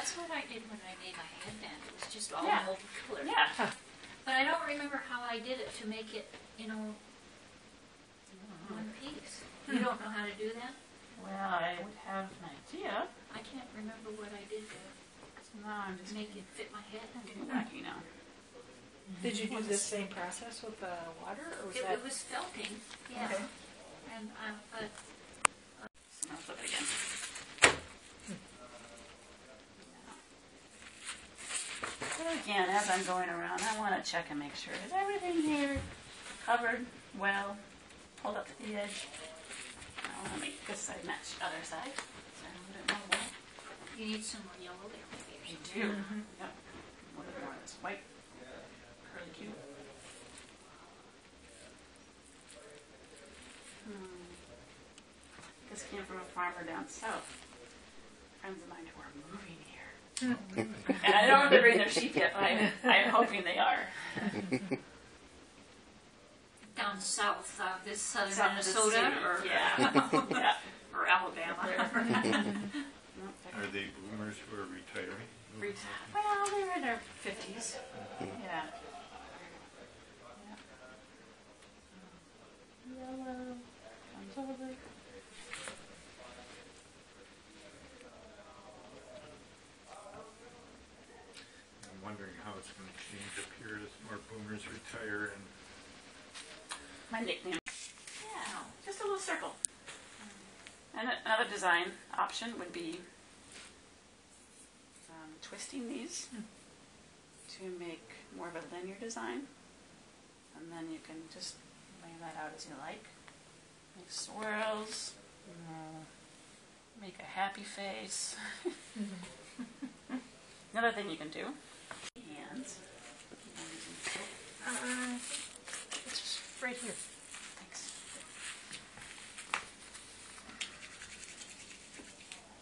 That's what I did when I made my headband. It was just all multicolored. Yeah. But I don't remember how I did it to make it, you know, one piece. You don't know how to do that? Well, I would have an idea. I can't remember what I did to make it fit my head. I'm getting wacky now. Did you do the same process with the water, or was It was felting, yeah. Okay. And but I'll flip it again. So again, as I'm going around, I want to check and make sure is everything here covered well, pulled up to the edge. I want to make this side match the other side. So a little bit more white. you need some more yellow there, maybe. You do. Yep. A little bit more of this white. Curly Q. This came from a farmer down south. Friends of mine who are moving here. And I don't know if they're bringing their sheep yet, but I'm hoping they are. Down south, this southern South Minnesota, Mississippi. or Yeah. or Alabama. Are they boomers who are retiring? Well, they're in their 50s. Yeah. Yellow comes over. I'm wondering how it's going to change up here as more boomers retire and My nickname. Yeah, just a little circle. And another design option would be twisting these to make more of a linear design. And then you can just lay that out as you like. Make swirls. Make a happy face. Another thing you can do. Hands. it's just right here? Thanks.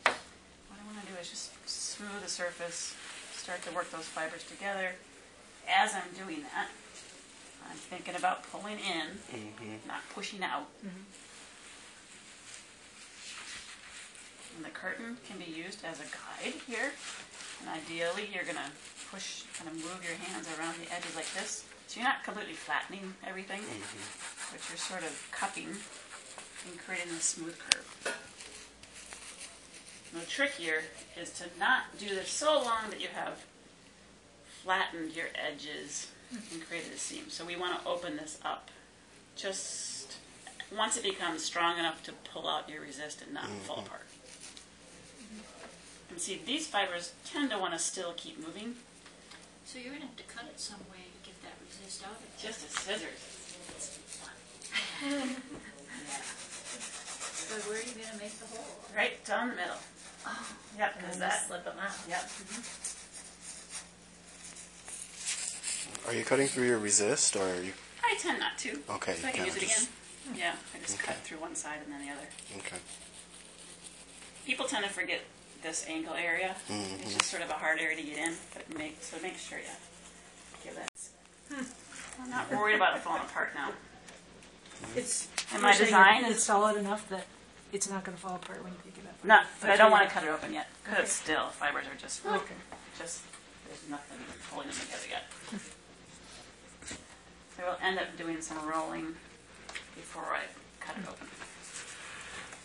What I want to do is just smooth the surface, start to work those fibers together. As I'm doing that, I'm thinking about pulling in, not pushing out. And the curtain can be used as a guide here. And ideally, you're going to push, kind of move your hands around the edges like this. So you're not completely flattening everything, but you're sort of cupping and creating a smooth curve. The trick here is to not do this so long that you have flattened your edges and created a seam. So we want to open this up just once it becomes strong enough to pull out your resist and not fall apart. And see, these fibers tend to want to still keep moving. So you're going to have to cut it some way to get that resist out of it. Just as scissors. So where are you going to make the hole? Right down the middle. Oh, Yep, because that. Slip them out. Yep. Are you cutting through your resist, or are you? I tend not to. Okay, So I can kinda use it just- again. Yeah, I just cut through one side and then the other. Okay. People tend to forget this ankle area. It's just sort of a hard area to get in, but make sure you give that. I'm not worried about it falling apart now. It's And my you're saying design it's is solid enough that it's not going to fall apart when you pick it up. no, but I Okay. don't want to cut it open yet because it's still fibers are just Okay. there's nothing holding them together yet. So we'll end up doing some rolling before I cut it open.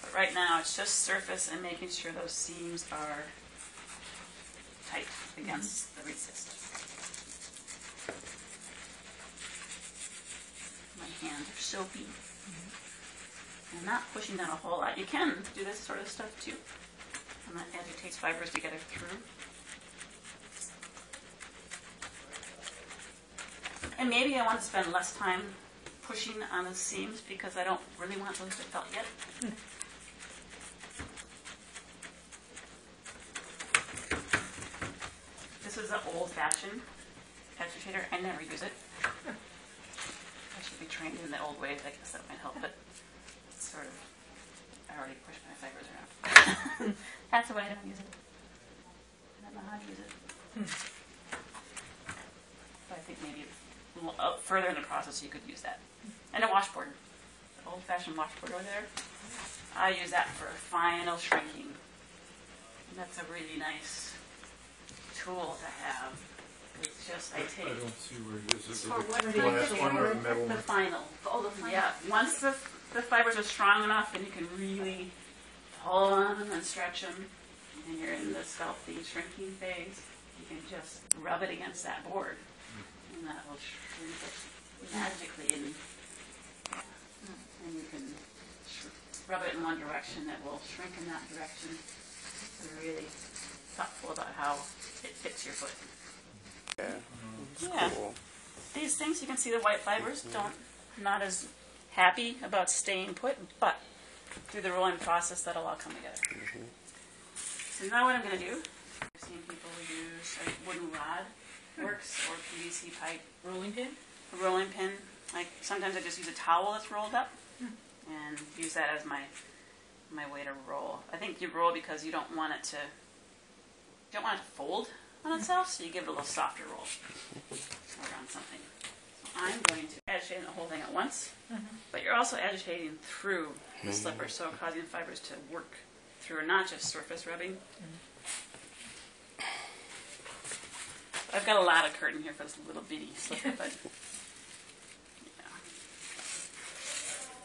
But right now it's just surface and making sure those seams are tight against the resist. My hands are soapy. I'm not pushing down a whole lot. You can do this sort of stuff too. And that agitates fibers together through. And maybe I want to spend less time pushing on the seams because I don't really want those to felt yet. This is an old-fashioned agitator. I never use it. I should be trained in the old ways. I guess that might help, but it's sort of, I already pushed my fibers around. That's why I don't use it. I don't know how to use it. But I think maybe further in the process you could use that. And a washboard. The old-fashioned washboard over there. I use that for final shrinking. And that's a really nice tool to have. It's just, I I take don't see where it is. Is it For the what kind glass of one or the fabric? metal the one? final. Yeah, once the fibers are strong enough, then you can really pull on them and stretch them, and you're in the sculpting, shrinking phase. You can just rub it against that board, and that will shrink it magically. And you can rub it in one direction, it will shrink in that direction. Be really thoughtful about how it fits your foot. Yeah. It's Yeah. cool. These things, you can see the white fibers not as happy about staying put, but through the rolling process, that'll all come together. So now what I'm going to do, I've seen people use a wooden rod, works, or PVC pipe, Rolling pin? a rolling pin. Like sometimes I just use a towel that's rolled up and use that as my way to roll. I think you roll because you don't want it to fold on itself, so you give it a little softer roll around something. So I'm going to agitate the whole thing at once, but you're also agitating through the slipper, so causing the fibers to work through, not just surface rubbing. I've got a lot of curtain here for this little bitty slipper, but yeah.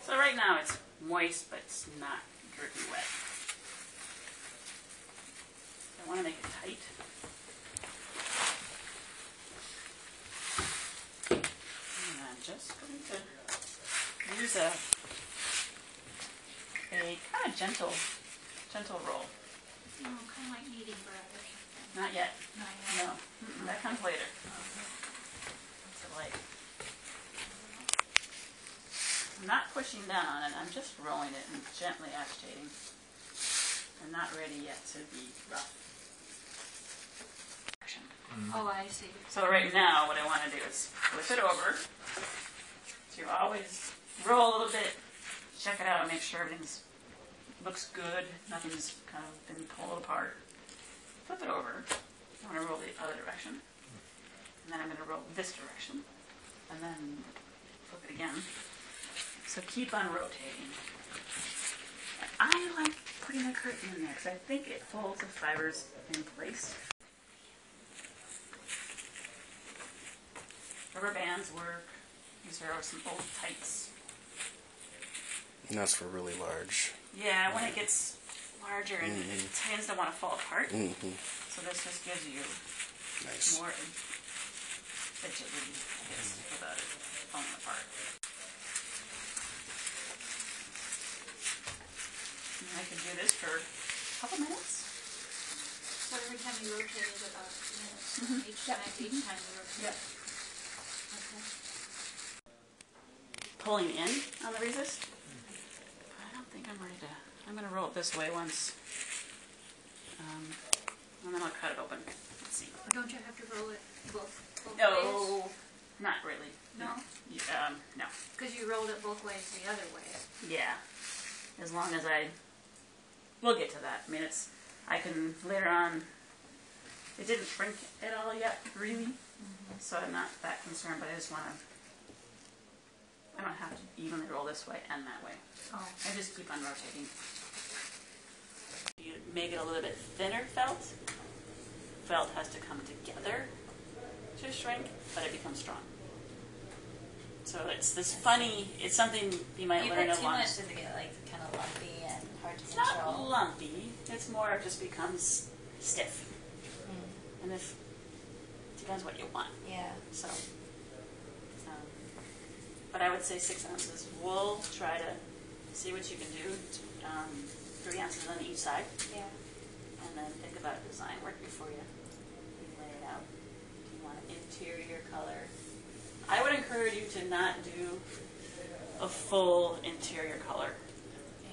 So right now it's moist, but it's not dripping wet. I want to make it tight. And I'm just going to use a kind of gentle roll. Oh, kind of like kneading bread or something. Not yet. Not yet. No, that comes later. So like, I'm not pushing down, and I'm just rolling it and gently agitating. I'm not ready yet to be rough. Oh, I see. So right now, what I want to do is flip it over. So you always roll a little bit, check it out, and make sure everything looks good. Nothing's kind of been pulled apart. Flip it over. I want to roll the other direction. And then I'm going to roll this direction. And then flip it again. So keep on rotating. I like putting the curtain in there because I think it holds the fibers in place. Rubber bands work. These are some old tights. And that's for really large. Yeah, when it gets larger and it tends to want to fall apart. So this just gives you Nice. more rigidity, I guess, without it falling apart. And I can do this for a couple minutes. So every time you rotate it about 2 minutes. Each time you rotate. Yep. Okay. Pulling in on the resist. I don't think I'm ready to. I'm going to roll it this way once. And then I'll cut it open. Let's see. Don't you have to roll it both ways? No, not really. No? No. Because you rolled it both ways the other way. Yeah. As long as we'll get to that. I mean, I can later on, it didn't shrink at all yet, really. So I'm not that concerned, but I just want to, I don't have to evenly roll this way and that way. Oh. I just keep on rotating. You make it a little bit thinner felt. Felt has to come together to shrink, but it becomes strong. So it's this funny, it's something you might You learn put too along. much, does it get like kind of lumpy and hard to It's control? not lumpy. It's more just becomes stiff. And it depends what you want. Yeah. So, but I would say 6 ounces. We'll try to see what you can do. 3 ounces on each side. Yeah. And then think about a design work before you lay it out. Do you want an interior color? I would encourage you to not do a full interior color.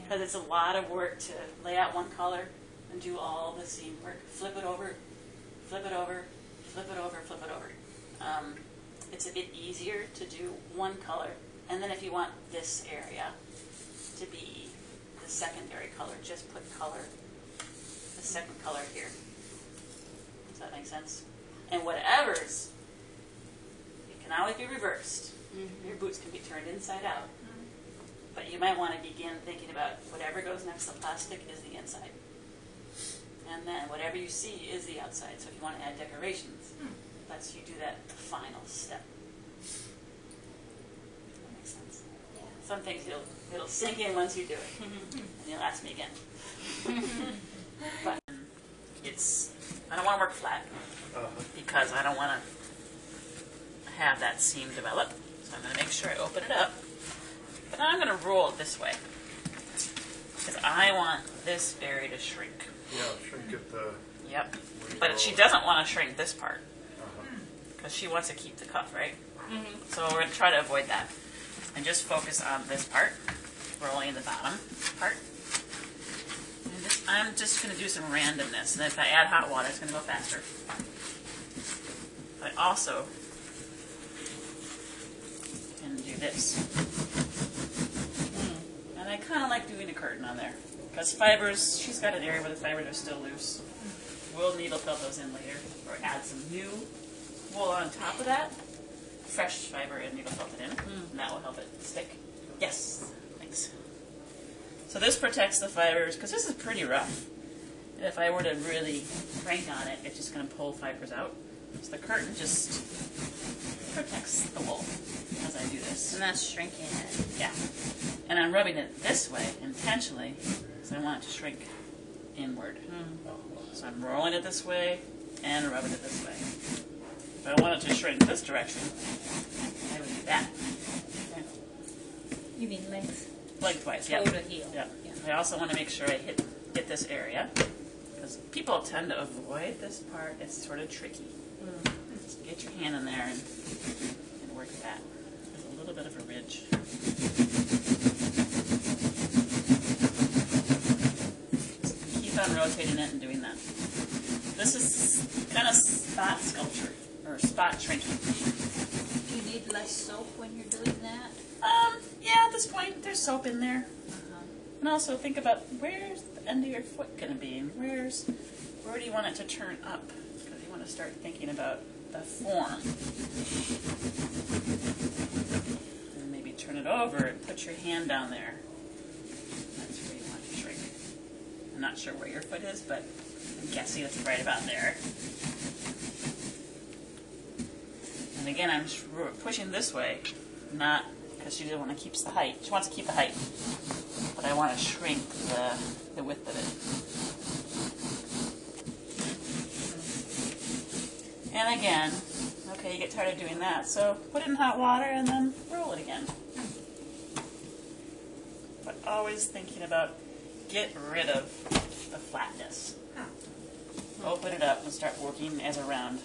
Because it's a lot of work to lay out one color and do all the seam work. Flip it over, flip it over, flip it over, flip it over. It's a bit easier to do one color. And then if you want this area to be the secondary color, just put color, the second color here. Does that make sense? And whatever's, it can always be reversed. Your boots can be turned inside out. But you might want to begin thinking about whatever goes next to the plastic is the inside. And then whatever you see is the outside. So if you want to add decorations, lets you do that final step. That makes sense. Yeah. Some things it'll sink in once you do it, and you'll ask me again. But I don't want to work flat because I don't want to have that seam develop. So I'm going to make sure I open it up. But now I'm going to roll it this way because I want this berry to shrink. Yeah, shrink it the... Yep. But she doesn't want to shrink this part because she wants to keep the cuff, right? So we're going to try to avoid that and just focus on this part, rolling the bottom part. And I'm just going to do some randomness, and if I add hot water, it's going to go faster. I also can do this. And I kind of like doing a curtain on there because fibers, she's got an area where the fibers are still loose. We'll needle felt those in later, or add some new wool on top of that. Fresh fiber and needle felt it in, and that will help it stick. Yes, thanks. So this protects the fibers, because this is pretty rough. And if I were to really crank on it, it's just going to pull fibers out. So the curtain just protects the wool as I do this. And that's shrinking it. Yeah. And I'm rubbing it this way intentionally, because I want it to shrink inward. So I'm rolling it this way and rubbing it this way. If I want it to shrink this direction, I would do that. Okay. You mean length? Lengthwise, yeah. Toe to heel. Yeah. Yeah. I also want to make sure I hit this area, because people tend to avoid this part. It's sort of tricky. Just get your hand in there and work that. There's a little bit of a ridge. Just keep on rotating it and doing that. This is kind of spot sculpture, or spot shrinking. Do you need less soap when you're doing that? Yeah, at this point, there's soap in there. And also think about where's the end of your foot going to be, and where do you want it to turn up? Because you want to start thinking about the form. And maybe turn it over and put your hand down there. That's where you want to shrink. I'm not sure where your foot is, but I'm guessing it's right about there. And again, I'm pushing this way, not because she doesn't want to keep the height. She wants to keep the height, but I want to shrink the width of it. And again, okay, you get tired of doing that, so put it in hot water and then roll it again. But always thinking about get rid of the flatness. Open it up and start working as a round.